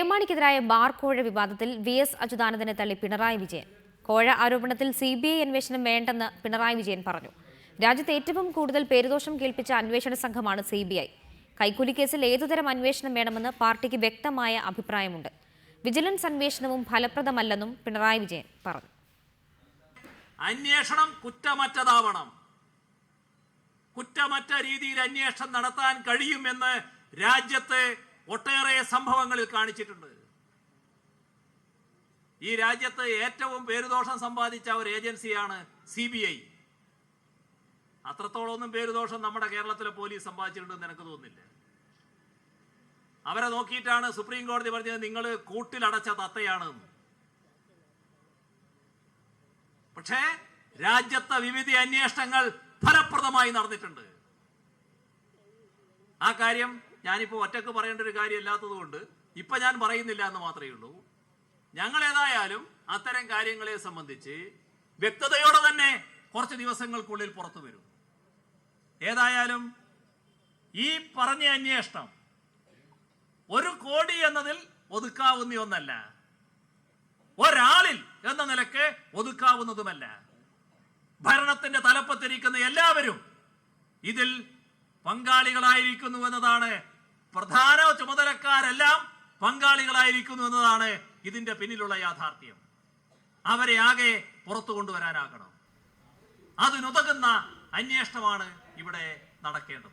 മാണിക്കെതിരായ bar കോഴ വിവാദത്തിൽ VS അച്യുതാനന്ദനെ തള്ളി പിണറായി വിജയൻ. കോഴ ആരോപണത്തിൽ CBI അന്വേഷണം വേണ്ടെന്ന് പിണറായി വിജയൻ പറഞ്ഞു. രാജ്യത്ത് ഏറ്റവും കൂടുതൽ പേരുദോഷം കേൾപ്പിച്ച അന്വേഷണ സംഘമാണ് CBI. കൈക്കൂലി കേസിൽ ഏതുതരം അന്വേഷണം വേണമെന്ന് പാർട്ടിക്ക് വ്യക്തമായ അഭിപ്രായമുണ്ട്. വിജിലൻസ് അന്വേഷണവും ഫലപ്രദമല്ലെന്നും പിണറായി വിജയൻ പറഞ്ഞു. അന്വേഷണം കുറ്റമറ്റതാവണം. കുറ്റമറ്റ രീതിയിൽ അന്വേഷണം നടത്താൻ കഴിയുമെന്ന് രാജ്യത്തെ ഒട്ടേറെ സംഭവങ്ങളിൽ കാണിച്ചിട്ടുണ്ട്. ഈ രാജ്യത്ത് ഏറ്റവും പേരുദോഷം സമ്പാദിച്ച ഒരു ഏജൻസിയാണ് CBI. അത്രത്തോളമൊന്നും പേരുദോഷം നമ്മുടെ കേരളത്തിലെ പോലീസ് സമ്പാദിച്ചിട്ടുണ്ടെന്ന് എനിക്ക് തോന്നുന്നില്ല. അവരെ നോക്കിയിട്ടാണ് സുപ്രീം കോടതി പറഞ്ഞത് നിങ്ങൾ കൂട്ടിലടച്ച തത്തയാണ്. പക്ഷേ രാജ്യത്തെ വിവിധ അന്വേഷണങ്ങൾ ഫലപ്രദമായി നടന്നിട്ടുണ്ട്. ആ കാര്യം ഞാനിപ്പോൾ ഒറ്റക്ക് പറയേണ്ട ഒരു കാര്യം അല്ലാത്തത് കൊണ്ട് ഇപ്പൊ ഞാൻ പറയുന്നില്ല എന്ന് മാത്രമേ ഉള്ളൂ. ഞങ്ങൾ ഏതായാലും അത്തരം കാര്യങ്ങളെ സംബന്ധിച്ച് വ്യക്തതയോടെ തന്നെ കുറച്ച് ദിവസങ്ങൾക്കുള്ളിൽ പുറത്തു വരും. ഏതായാലും ഈ പറഞ്ഞ അന്വേഷണം 1 കോടി എന്നതിൽ ഒതുക്കാവുന്ന ഒന്നല്ല, ഒരാളിൽ എന്ന നിലക്ക് ഒതുക്കാവുന്നതുമല്ല. ഭരണത്തിന്റെ തലപ്പത്തിരിക്കുന്ന എല്ലാവരും ഇതിൽ പങ്കാളികളായിരിക്കുന്നു എന്നതാണ്, പ്രധാന ചുമതലക്കാരെല്ലാം പങ്കാളികളായിരിക്കുന്നു എന്നതാണ് ഇതിന്റെ പിന്നിലുള്ള യാഥാർത്ഥ്യം. അവരെ ആകെ പുറത്തു കൊണ്ടുവരാനാകണം. അതിനുതകുന്ന അന്വേഷണമാണ് ഇവിടെ നടക്കേണ്ടത്.